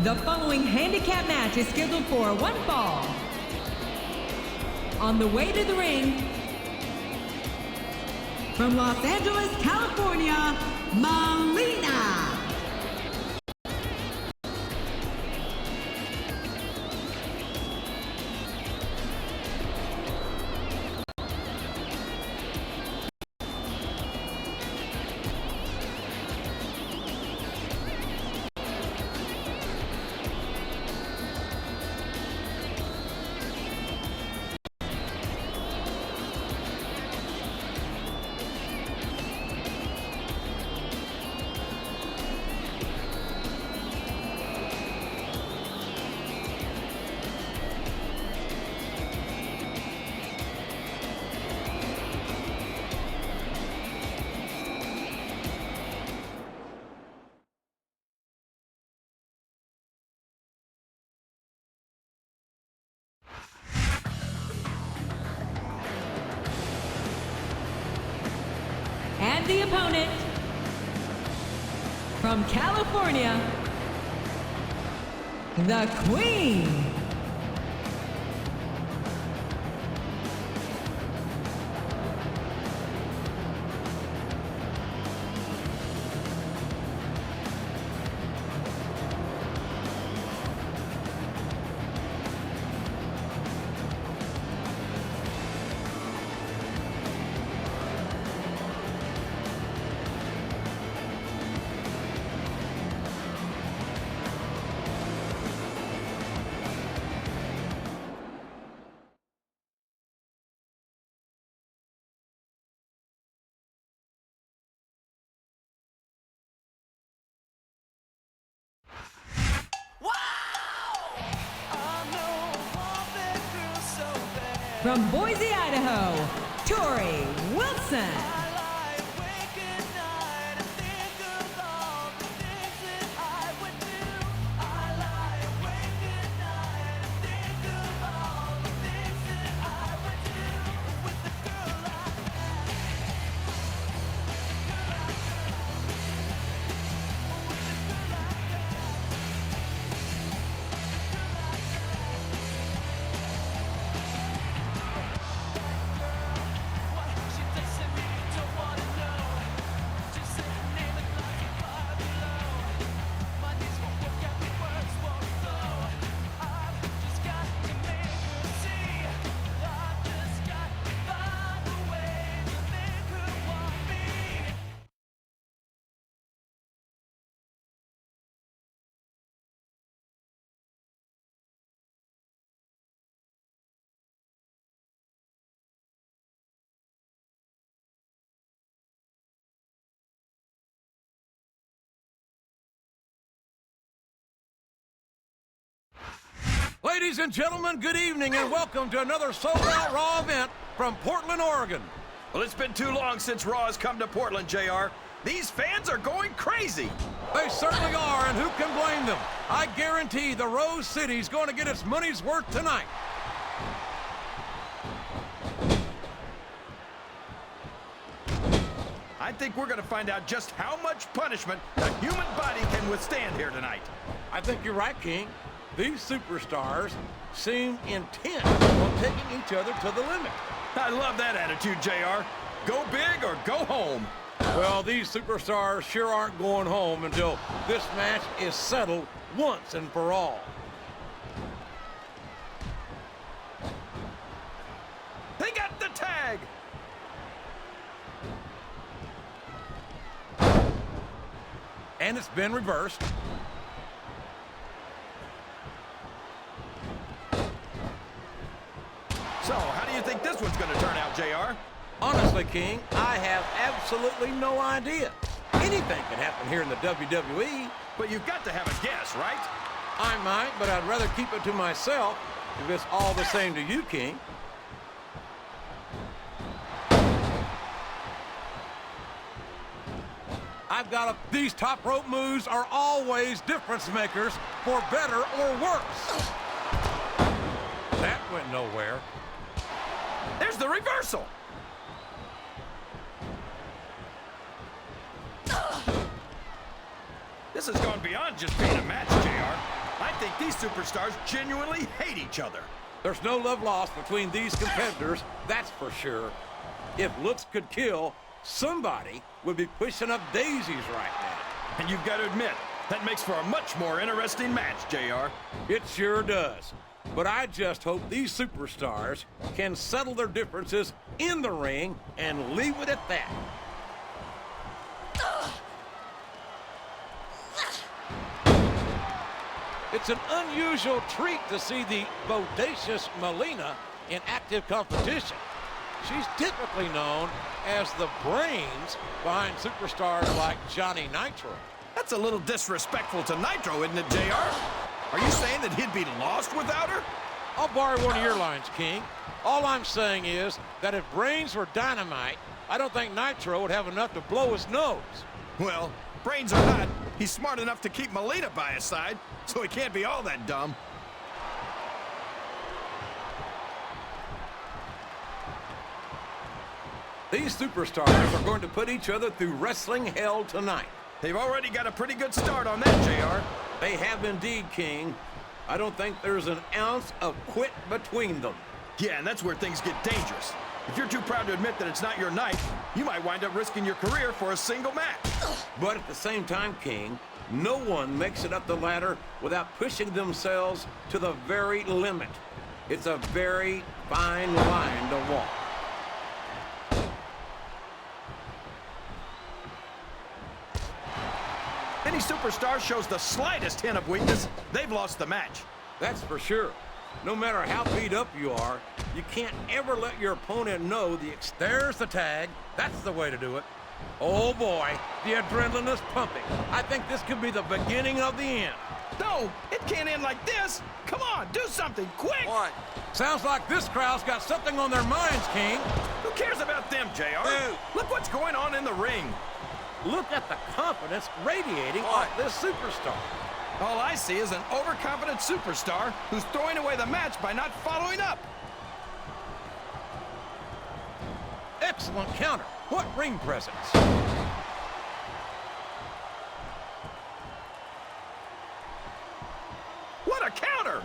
The following handicap match is scheduled for one fall. On the way to the ring, from Los Angeles, California, Melina. And the opponent, from California, the Queen. From Boise, Idaho, Tori Wilson. Ladies and gentlemen, good evening and welcome to another sold-out Raw event from Portland, Oregon. Well, it's been too long since Raw has come to Portland, JR. These fans are going crazy. They certainly are, and who can blame them? I guarantee the Rose City's going to get its money's worth tonight. I think we're going to find out just how much punishment the human body can withstand here tonight. I think you're right, King. These superstars seem intent on taking each other to the limit. I love that attitude, JR. Go big or go home. Well, these superstars sure aren't going home until this match is settled once and for all. They got the tag. And it's been reversed. So, how do you think this one's going to turn out, JR? Honestly, King, I have absolutely no idea. Anything can happen here in the WWE. But you've got to have a guess, right? I might, but I'd rather keep it to myself if it's all the same to you, King. I've got these top rope moves are always difference makers for better or worse. That went nowhere. There's the reversal. This has gone beyond just being a match, JR. I think these superstars genuinely hate each other. There's no love lost between these competitors, that's for sure. If looks could kill, somebody would be pushing up daisies right now. And you've got to admit, that makes for a much more interesting match, JR. It sure does. But I just hope these superstars can settle their differences in the ring and leave it at that. It's an unusual treat to see the bodacious Melina in active competition. She's typically known as the brains behind superstars like Johnny Nitro. That's a little disrespectful to Nitro, isn't it, JR? Are you saying that he'd be lost without her? I'll borrow one of your lines, King. All I'm saying is that if brains were dynamite, I don't think Nitro would have enough to blow his nose. Well, brains or not, he's smart enough to keep Melina by his side, so he can't be all that dumb. These superstars are going to put each other through wrestling hell tonight. They've already got a pretty good start on that, JR. They have indeed, King. I don't think there's an ounce of quit between them. Yeah, and that's where things get dangerous. If you're too proud to admit that it's not your night, you might wind up risking your career for a single match. But at the same time, King, no one makes it up the ladder without pushing themselves to the very limit. It's a very fine line to walk. Any superstar shows the slightest hint of weakness, they've lost the match. That's for sure. No matter how beat up you are, you can't ever let your opponent know there's the tag. That's the way to do it. Oh boy, the adrenaline is pumping. I think this could be the beginning of the end. No, it can't end like this. Come on, do something, quick! Sounds like this crowd's got something on their minds, King. Who cares about them, JR? Dude. Look what's going on in the ring. Look at the confidence radiating off this superstar. All I see is an overconfident superstar who's throwing away the match by not following up. Excellent counter. What ring presence. What a counter!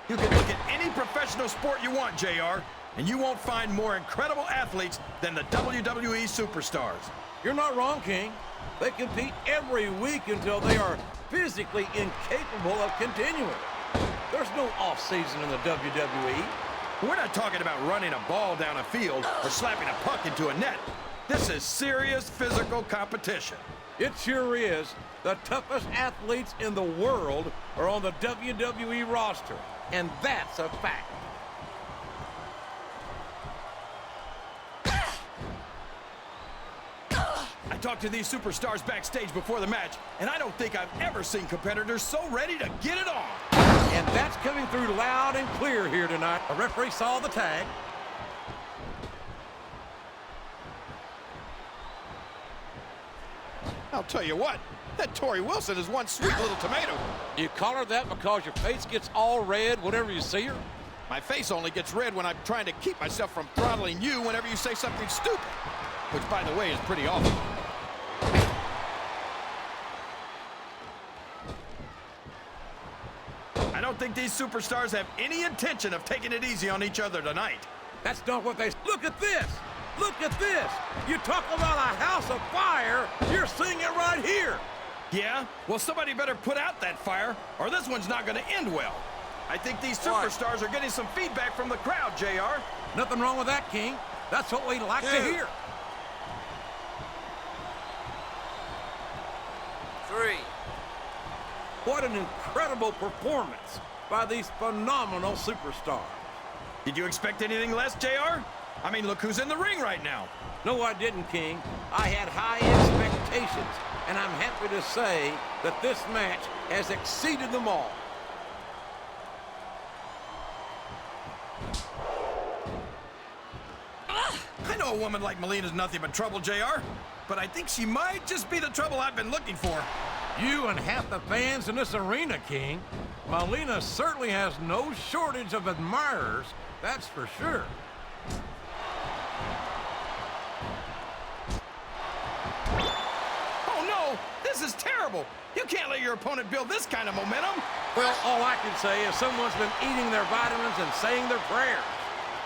You can look at any professional sport you want, JR, and you won't find more incredible athletes than the WWE superstars. You're not wrong, King. They compete every week until they are physically incapable of continuing. There's no off-season in the WWE. We're not talking about running a ball down a field or slapping a puck into a net. This is serious physical competition. It sure is. The toughest athletes in the world are on the WWE roster, and that's a fact. I talked to these superstars backstage before the match, and I don't think I've ever seen competitors so ready to get it on. And that's coming through loud and clear here tonight. The referee saw the tag. I'll tell you what, that Tori Wilson is one sweet little tomato. You call her that because your face gets all red whenever you see her? My face only gets red when I'm trying to keep myself from throttling you whenever you say something stupid. Which, by the way, is pretty awful. I don't think these superstars have any intention of taking it easy on each other tonight. That's not what they... Look at this! Look at this! You talk about a house of fire, you're seeing it right here! Yeah? Well, somebody better put out that fire, or this one's not going to end well. I think these superstars are getting some feedback from the crowd, JR. Nothing wrong with that, King. That's what we like to hear. 3. What an incredible performance by these phenomenal superstars. Did you expect anything less, JR? I mean, look who's in the ring right now. No, I didn't, King. I had high expectations, and I'm happy to say that this match has exceeded them all. I know a woman like Melina's nothing but trouble, JR, but I think she might just be the trouble I've been looking for. You and half the fans in this arena, King. Melina certainly has no shortage of admirers, that's for sure. trouble. You can't let your opponent build this kind of momentum. Well, all I can say is someone's been eating their vitamins and saying their prayers.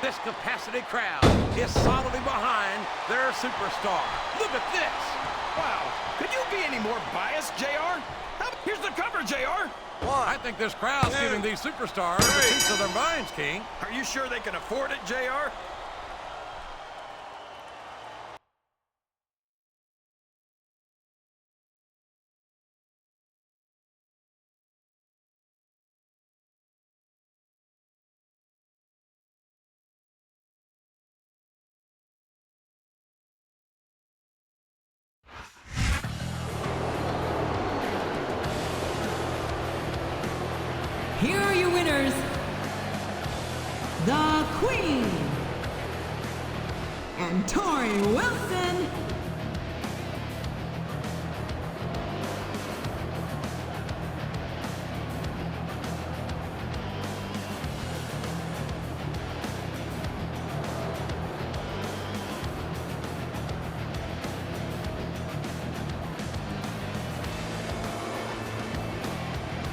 This capacity crowd is solidly behind their superstar. Look at this. Wow, could you be any more biased, JR? Here's the cover, JR. I think this crowd's giving these superstars a piece of their minds, King. Are you sure they can afford it, JR? Here are your winners, the Queen and Tori Wilson.